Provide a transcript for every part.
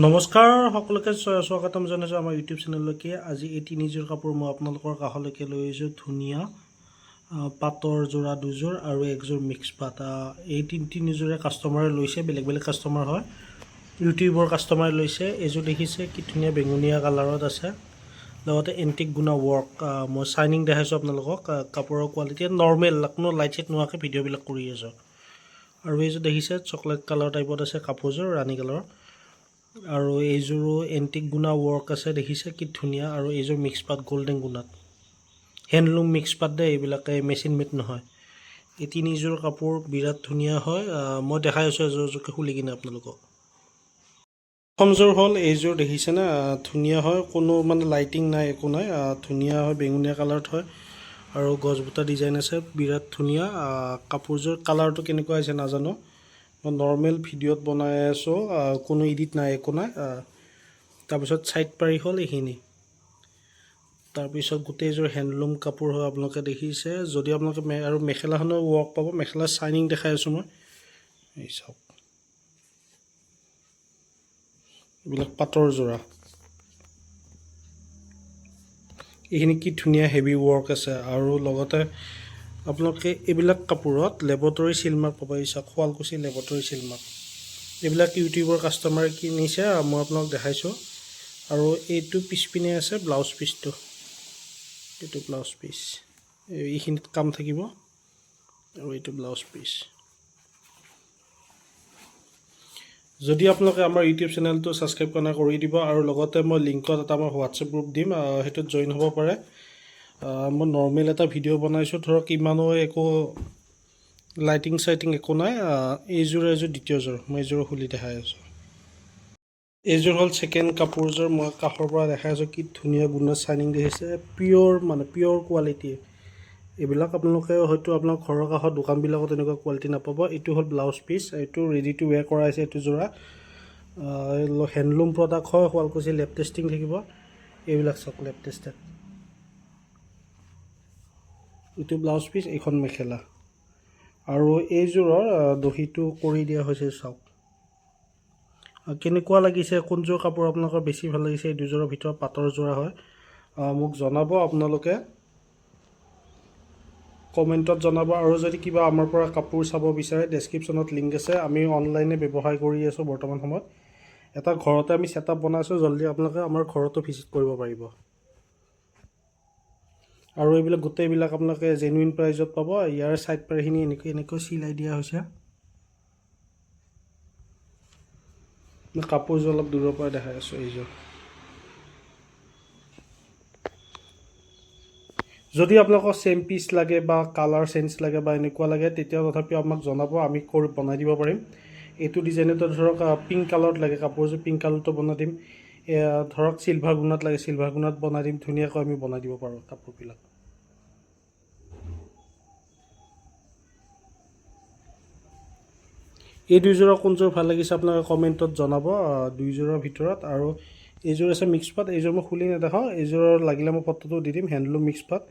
নমস্কাৰ সকলোকে স্বাগতম জনাইছোঁ আমাৰ ইউটিউব চেনেললৈকে। আজি এই তিনিযোৰ কাপোৰ মই আপোনালোকৰ কাষলৈকে লৈ আহিছোঁ। ধুনীয়া পাটৰ যোৰা দুযোৰ আৰু একযোৰ মিক্স পাট। এই তিনিযোৰে কাষ্টমাৰে লৈছে, বেলেগ বেলেগ কাষ্টমাৰ হয়, ইউটিউবৰ কাষ্টমাৰে লৈছে। এইযোৰ দেখিছে কি ধুনীয়া বেঙুনীয়া কালাৰত আছে, লগতে এণ্টিক গুণা ৱৰ্ক। মই চাইনিং দেখাইছোঁ আপোনালোকক। কাপোৰৰ কোৱালিটি নৰ্মেল, কোনো লাইট চাইট নোহোৱাকৈ ভিডিঅ'বিলাক কৰি আছোঁ। আৰু এইযোৰ দেখিছে চকলেট কালাৰ টাইপত আছে কাপোৰযোৰ, ৰাণী কালাৰ। আৰু এইযোৰো এণ্টিক গুণা ৱৰ্ক আছে, দেখিছে কি ধুনীয়া। আৰু এইযোৰ মিক্স পাট গল্ডেন গুণাত, হেণ্ডলুম মিক্স পাট দেই, এইবিলাকে মেচিন মেড নহয়। এই তিনিযোৰ কাপোৰ বিৰাট ধুনীয়া হয়। মই দেখাই আছোঁ এযোৰ এযোৰকৈ খুলি কিনে আপোনালোকক। প্ৰথমযোৰ হ'ল এইযোৰ, দেখিছেনে? ধুনীয়া হয়, কোনো মানে লাইটিং নাই, একো নাই, ধুনীয়া হয়, বেঙুনীয়া কালাৰত হয় আৰু গছবুটা ডিজাইন আছে, বিৰাট ধুনীয়া। কাপোৰযোৰ কালাৰটো কেনেকুৱা হৈছে নাজানো, মই নৰ্মেল ভিডিঅ'ত বনাই আছোঁ, কোনো এডিট নাই, একো নাই। তাৰপিছত ছাইড পাৰি হ'ল এইখিনি। তাৰপিছত গোটেইযোৰ হেণ্ডলুম কাপোৰ হয়, আপোনালোকে দেখিছে। যদি আপোনালোকে আৰু মেখেলাখনৰ ৱৰ্ক পাব, মেখেলা চাইনিং দেখাই আছোঁ মই, এই চাওক, এইবিলাক পাটৰ যোৰা, এইখিনি কি ধুনীয়া হেভি ৱৰ্ক আছে। আৰু লগতে আপোনালোকে এইবিলাক কাপোৰত লেবৰেটৰী চিলমাৰ্ক পাব। এই চাওক, শুৱালকুছি লেবৰেটৰী চিলমাৰ্ক। এইবিলাক ইউটিউবৰ কাষ্টমাৰে কিনিছে, মই আপোনালোক দেখাইছোঁ। আৰু এইটো পিছপিনে আছে ব্লাউজ পিচটো, এইটো ব্লাউজ পিচ, এইখিনিত কাম থাকিব। আৰু এইটো ব্লাউজ পিচ। যদি আপোনালোকে আমাৰ ইউটিউব চেনেলটো ছাবস্ক্ৰাইব কৰা নাই, কৰি দিব। আৰু লগতে মই লিংকত এটা আমাৰ হোৱাটছএপ গ্ৰুপ দিম, সেইটোত জইন হ'ব পাৰে। মই নৰ্মেল এটা ভিডিঅ' বনাইছোঁ, ধৰক ইমানো একো লাইটিং চাইটিং একো নাই। এইযোৰ দ্বিতীয়যোৰ, মই এইযোৰ খুলি দেখাই আছোঁ। এইযোৰ হ'ল ছেকেণ্ড কাপোৰযোৰ, মই কাষৰ পৰা দেখাই আছোঁ। কি ধুনীয়া গুণত চাইনিং দেখিছে, পিয়'ৰ মানে পিয়'ৰ কোৱালিটি। এইবিলাক আপোনালোকে হয়তো আপোনাৰ ঘৰৰ কাষত দোকানবিলাকত এনেকুৱা কোৱালিটি নাপাব। এইটো হ'ল ব্লাউজ পিচ, এইটো ৰেডি টু ৱেৰ কৰা হৈছে। এইটো যোৰা হেণ্ডলুম প্ৰডাক্ট হয়, শুৱালকুছি লেব টেষ্টিং থাকিব। এইবিলাক চাওক, লেব টেষ্টেড। এইটো ব্লাউজ পিচ, এইখন মেখেলা। আৰু এইযোৰৰ দহিটো কৰি দিয়া হৈছে, চাওক কেনেকুৱা লাগিছে, কোনযোৰ কাপোৰ আপোনালোকৰ বেছি ভাল লাগিছে। এই দুযোৰৰ ভিতৰত পাটৰ যোৰা হয়, মোক জনাব আপোনালোকে, কমেণ্টত জনাব। আৰু যদি কিবা আমাৰ পৰা কাপোৰ চাব বিচাৰে, ডেছক্ৰিপশ্যনত লিংক আছে। আমি অনলাইনে ব্যৱসায় কৰি আছোঁ বৰ্তমান সময়ত। এটা ঘৰতে আমি ছেটআপ বনাইছোঁ, জল্দি আপোনালোকে আমাৰ ঘৰতো ভিজিট কৰিব পাৰিব। আৰু এইবিলাক গোটেইবিলাক আপোনালোকে জেনুইন প্ৰাইজত পাব। ইয়াৰ ছাইড পাৰিখিনি এনেকৈ চিলাই দিয়া হৈছে। কাপোৰযোৰ অলপ দূৰৰ পৰা দেখাই আছোঁ। এইযোৰ যদি আপোনালোকৰ চেম পিচ লাগে বা কালাৰ চেঞ্জ লাগে বা এনেকুৱা লাগে, তেতিয়া তথাপিও আমাক জনাব, আমি বনাই দিব পাৰিম। এইটো ডিজাইনতো ধৰক পিংক কালাৰত লাগে, কাপোৰযোৰ পিংক কালাৰটো বনাই দিম। ধৰক চিলভাৰ গুণাত লাগে, চিলভাৰ গুণাত বনাই দিম। ধুনীয়াকৈ আমি বনাই দিব পাৰোঁ কাপোৰবিলাক। এই দুইযোৰৰ কোনযোৰ ভাল লাগিছে আপোনালোকে কমেণ্টত জনাব, দুইযোৰৰ ভিতৰত। আৰু এইযোৰ আছে মিক্স পাট, এইযোৰ মই খুলি নেদেখাওঁ। এইযোৰৰ লাগিলে মই ফটোটো দি দিম। হেণ্ডলুম মিক্স পাট।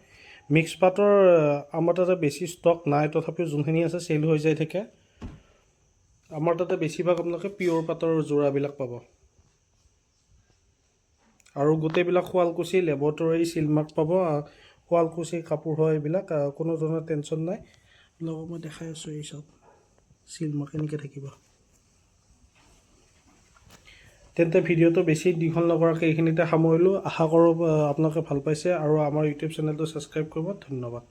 মিক্স পাটৰ আমাৰ তাতে বেছি ষ্টক নাই, তথাপিও যোনখিনি আছে চেল হৈ যাই থাকে। আমাৰ তাতে বেছিভাগ আপোনালোকে পিয়'ৰ পাটৰ যোৰাবিলাক পাব। আৰু গোটেইবিলাক শুৱালকুছি লেবৰেটৰী চিলমাৰ্ক পাব। শুৱালকুছি কাপোৰ হয় এইবিলাক, কোনো ধৰণৰ টেনশ্যন নাই। লগত মই দেখাই আছোঁ, এই চব চিলমাৰ্ক এনেকৈ থাকিব। তেন্তে ভিডিঅ'টো বেছি দীঘল নকৰাকৈ এইখিনিতে সামৰিলোঁ। আশা কৰোঁ আপোনালোকে ভাল পাইছে, আৰু আমাৰ ইউটিউব চেনেলটো ছাবস্ক্ৰাইব কৰিব। ধন্যবাদ।